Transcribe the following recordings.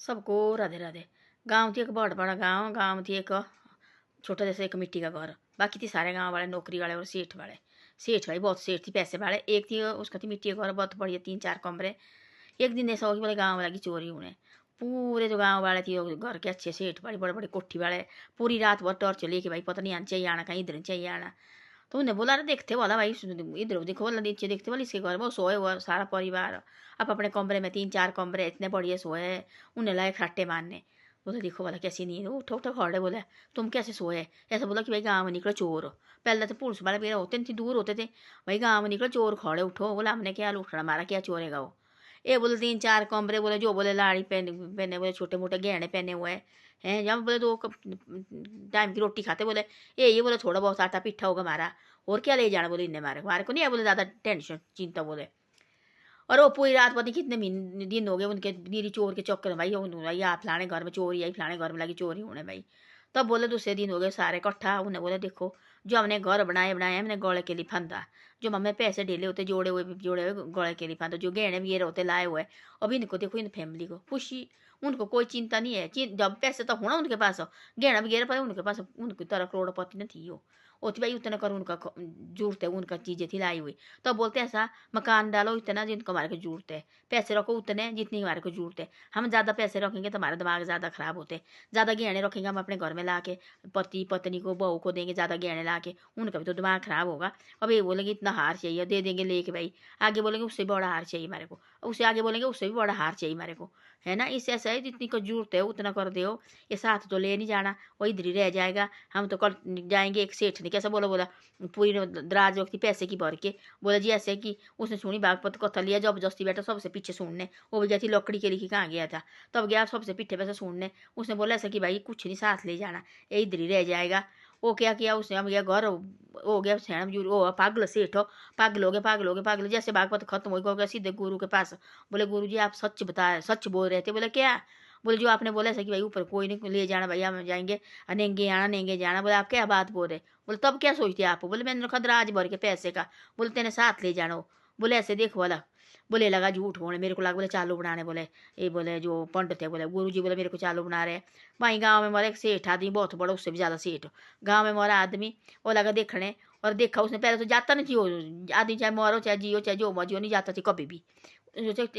सबको राधे राधे। गांव थी एक बहुत बड़ा गांव। गांव थी एक छोटा जैसा एक मिट्टी का घर। बाकी थी सारे गांव वाले नौकरी वाले और सेठ वाले। सेठ भाई बहुत सेठ थी, पैसे वाले। एक थी उसका थी मिट्टी का घर, बहुत बढ़िया, 3-4 कमरे। एक दिन ऐसा हो कि बोले गाँव वाला की चोरी होने। पूरे जो गाँव वाले थी वो घर के अच्छे सेठ बड़े बड़े बड़े कोठी वाले, पूरी रात भर टॉर्च लेके भाई पता नहीं यहाँ चाहिए आना, कहीं इधर चाहिए आना। तो उन्हें बोला, अरे देखते वाला भाई, इधर देखो वाला, नीचे देखते वाला, इसके घर में वो सोए हुआ सारा परिवार अब अपने कमरे में, 3-4 कमरे इतने बढ़िया सोए हैं। उन्हें लाए खट्टे मारने। बोले देखो वाला कैसी नींद, उठो उठो खड़े। बोले तुम कैसे सोए? ऐसा बोला कि भाई गाँव में निकलो चोर। पहले तो पुलिस वाले मेरे होते नहीं, दूर होते थे। भाई गाँव में निकलो चोर, खड़े उठो। बोला हमने क्या लूटना, हमारा क्या चोरेगा वो। ये बोले 3-4 कमरे, बोले जो बोले लाड़ी पहने पहने, बोले छोटे मोटे गहने पहने हुए हैं। जब बोले 2 टाइम की रोटी खाते। बोले ये बोले थोड़ा बहुत आटा पिट्ठा होगा हमारा, और क्या ले जाना। बोले इन्हें मारे को नहीं है, बोले ज़्यादा टेंशन चिंता। बोले और वो पूरी रात पता नहीं कितने दिन हो गए उनके गिरी चोर के चक्कर में। भाई आप फलाने घर में चोरी आई, फलाने घर में लगी चोरी होने भाई। तब बोले दूसरे दिन हो गए सारे इकट्ठा। उन्हें बोले देखो, जो हमने घर बनाए हमने गौड़े के लिए फंदा, जो हमने पैसे ढेले होते जोड़े हुए गौड़े के लिए फंदा, जो गहने भी ये होते लाए हुए। अब इनको देखो, इन फैमिली को खुशी, उनको कोई चिंता नहीं है। जब पैसे तो होना उनके पास, गहना भी गिर पर उनके पास, उनकी तरह करोड़पति न थी वो थी भाई उतना कर उनका जरूरत है, उनका चीज़ें थी लाई हुई। तो बोलते ऐसा मकान डालो इतना जिनको हमारे को जरूरत है, पैसे रखो उतने जितनी हमारे को जरूरत है। हम ज़्यादा पैसे रखेंगे तो हमारा दिमाग ज़्यादा खराब होते। ज़्यादा गहने रखेंगे हम अपने घर में ला के, पति पत्नी को बहू को देंगे ज़्यादा गहने ला के, उनका भी तो दिमाग खराब होगा। अब ये बोलेंगे इतना हार चाहिए, दे देंगे लेके भाई। आगे बोलेंगे उससे भी बड़ा हार चाहिए हमारे को, उससे आगे बोलेंगे उससे भी बड़ा हार चाहिए हमारे को, है ना। इससे ऐसा है जितनी को जरूरत है उतना कर दो। ये साथ तो ले नहीं जाना, वो इधर ही रह जाएगा। हम तो कल जाएंगे। एक सेठ ने कैसा बोला, बोला पूरी दराज वक्ती पैसे की भर के। बोला जी ऐसे कि उसने सुनी बागपत कथा लिया, जबरदस्ती बैठा सबसे पीछे सुनने। वो भी गया थी लकड़ी के लिए कहाँ गया था, तब गया सबसे पीछे पैसे सुनने। उसने बोला ऐसा कि भाई कुछ नहीं साथ ले जाना, ये इधर ही रह जाएगा। वो क्या किया उसने, हम गया घर हो गया सैण जूर ओ पागल सेठ हो। पागल जैसे बागपत खत्म हो गया सीधे गुरु के पास। बोले गुरु जी आप सच बताए, सच बोल रहे थे। बोले क्या? बोले जो आपने बोला ऐसा कि भाई ऊपर कोई नहीं ले जाना, भैया हम जाएंगे, नेंगे आना नेंगे जाना। बोले आप क्या बात बोल रहे? बोले तब क्या सोचते आप? बोले मैंने रखा दराज भर के पैसे का। बोले तेने साथ ले जाना हो। बोले ऐसे देखो वाला। बोले लगा झूठ होने, मेरे को लगा बोले चालू बनाने। बोले ये बोले जो पंडित है, बोले गुरु जी बोले मेरे को चालू बना रहे हैं। वहीं गाँव में हमारा एक सेठ आदमी बहुत बड़ा, उससे भी ज़्यादा सेठ गाँव में हमारा आदमी। वो लगा देखने, और देखा उसने। पहले तो जाता नहीं थी वो आदमी, चाहे मरो चाहे जियो चाहे जो मर्जी हो, नहीं जाता थी कभी भी।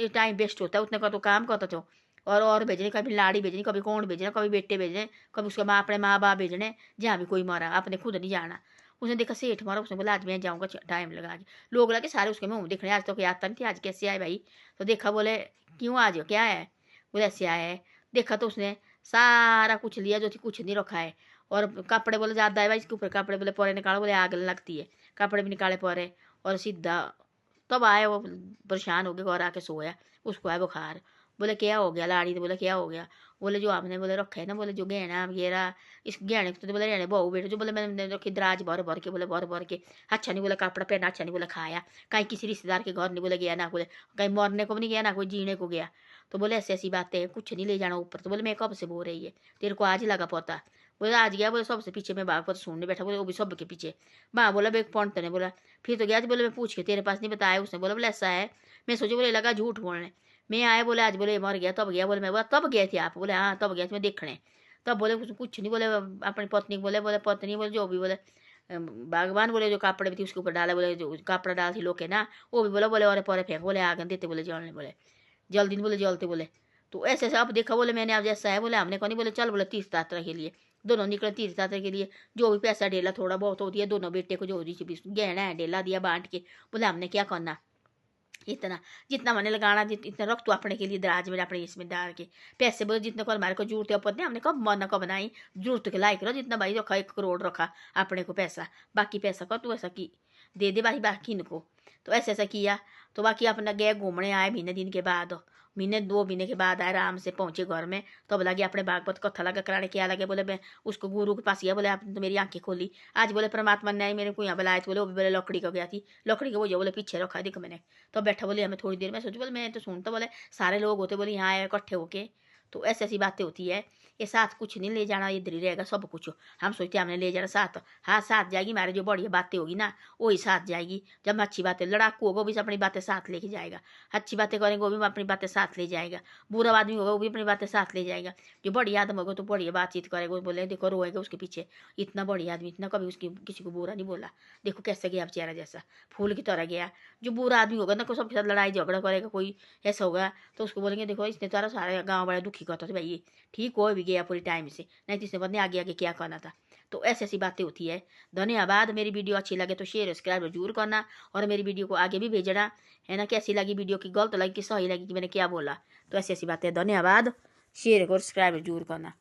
टाइम वेस्ट होता है उतने का तो काम करता था। और भेजने, कभी लाड़ी भेजनी, कभी कौन भेजना, कभी बेटे भेजने, कभी उसके अपने माँ बाप भेजने, जहाँ भी कोई मरा अपने खुद नहीं जाना। उसने देखा सेठ मारा, उसने बोला आज मैं जाऊँगा टाइम लगा के। लोग लगे सारे उसके मुँह देखने, आज तो कोई आता नहीं थी, आज कैसे आए भाई। तो देखा, बोले क्यों आज क्या है? बोले ऐसे आया है। देखा तो उसने सारा कुछ लिया जो थी, कुछ नहीं रखा है। और कपड़े बोले ज़्यादा है भाई इसके ऊपर, कपड़े बोले पौरे निकालो, बोले आग लगती है। कपड़े भी निकाले पौरे, और सीधा तब आए वो, परेशान हो गए, घर आके सोया। उसको आया बुखार। बोले क्या हो गया लाड़ी? तो बोले क्या हो गया? बोले जो आपने बोले रखे है ना, बोले जो गहना वगैरह, इस गहने तो बोले रहने बहू बेटे, जो बोले मैंने रखी दराज भर भर के, बोले भर भर के। अच्छा नहीं बोला कपड़ा पहना, अच्छा नहीं बोला खाया, कहीं किसी रिश्तेदार के घर नहीं बोले गया ना, बोले कहीं मरने को भी नहीं गया ना कोई जीने को गया। तो बोले ऐसी ऐसी बातें हैं, कुछ नहीं ले जाना ऊपर। तो बोले मैं कब से बोल रही है, तेरे को आज लगा पता? बोले आज गया, बोले सबसे पीछे मैं बागपत सुनने बैठा, बोले वो भी सब के पीछे। माँ बोला बेग पॉइंट ने बोला फिर तो गया थी। बोले मैं पूछ के तेरे पास नहीं बताया उसने। बोला बोले ऐसा है। मैं सोचे, बोले लगा झूठ बोलने। मैं आया, बोले आज बोले मर गया, तब गया। बोले मैं बोला तब गए थे आप? बोले हाँ तब गया था मैं देखने। तब बोले कुछ नहीं बोले, अपनी पत्नी बोले, बोले पत्नी बोले जो भी बोले, बागवान बोले जो कपड़े भी थी उसके ऊपर डाला, बोले जो कपड़ा डाल थी लोग के ना, वो भी बोले, बोले और पौरे फेंक, बोले आगे देते, बोले जलने, बोले जल्दी बोले जलते। बोले तो ऐसे ऐसे अब देखा, बोले मैंने अब जैसा है, बोले हमने कौन, बोले चल बोले तीर्थ यात्रा के लिए। दोनों निकले तीर्थ यात्रा के लिए। जो भी पैसा डेला थोड़ा बहुत हो दिया दोनों बेटे को, जो गहना है डेला दिया बांट के। बोले हमने क्या करना, इतना जितना मैंने लगाना इतना रख तो अपने के लिए दराज में अपने इसमें डाल के पैसे। बोले जितने को हमारे को जरूरत है अपने, हमने कब मरना कब बनाई, जरूरत के लायक रहो। जितना भाई रखा 1 करोड़ रखा अपने को पैसा, बाकी पैसा कर तू ऐसा की दे दे भाई बाकी इनको। तो ऐसे ऐसा किया। तो बाकी अपना गए घूमने आए महीने दिन के बाद, महीने 2 महीने के बाद आए आराम से पहुंचे घर में। तो लगे अपने बागपत कथा लगा कराने, क्या लगे बोले मैं उसको गुरु के पास गया। बोले आपने तो मेरी आंखें खोली आज, बोले परमात्मा ने मेरे को यहाँ बुलाया। तो बोले वो भी बोले लकड़ी का गया थी, लकड़ी का वो जो बोले पीछे रखा देखो मैंने। तो बैठा, बोले हमें थोड़ी देर में सोची, बोले मैं तो सुनता, बोले सारे लोग होते, बोले यहाँ आए इकट्ठे होके। तो ऐसी ऐसी बातें होती है। ये साथ कुछ नहीं ले जाना, इधर ही रहेगा सब कुछ। हम सोचते हैं हमने ले जाना साथ, हाँ साथ जाएगी, हमारे जो बढ़िया बातें होगी ना वही साथ जाएगी। जब अच्छी बातें, लड़ाकू होगा वो भी अपनी बातें साथ लेके जाएगा, अच्छी बातें करेंगे वो भी अपनी बातें साथ ले जाएगा, बुरा आदमी होगा वो भी अपनी बातें साथ ले जाएगा। जो बढ़िया आदमी होगा तो बढ़िया बातचीत करेगा, वो बोले देखो रोएगा उसके पीछे, इतना बढ़िया आदमी, इतना कभी उसकी किसी को बुरा नहीं बोला, देखो कैसे गया बेचारा, जैसा फूल की तरह गया। जो बुरा आदमी होगा ना को सबके साथ लड़ाई झगड़ा करेगा, कोई ऐसा होगा तो उसको बोलेंगे देखो इसने तारा सारा गाँव बड़ा दुखी करता था भाई, ये ठीक हो भी गया पूरी टाइम से, नहीं तो इसने पता नहीं आगे आगे क्या करना था। तो ऐसी ऐसी बातें होती है। धन्यवाद। मेरी वीडियो अच्छी लगे तो शेयर सब्सक्राइब जरूर करना, और मेरी वीडियो को आगे भी भेजना है ना। कैसी लगी वीडियो, की गलत लगी कि सही लगी कि मैंने क्या बोला, तो ऐसी ऐसी बातें। धन्यवाद। शेयर और सब्सक्राइब जरूर करना।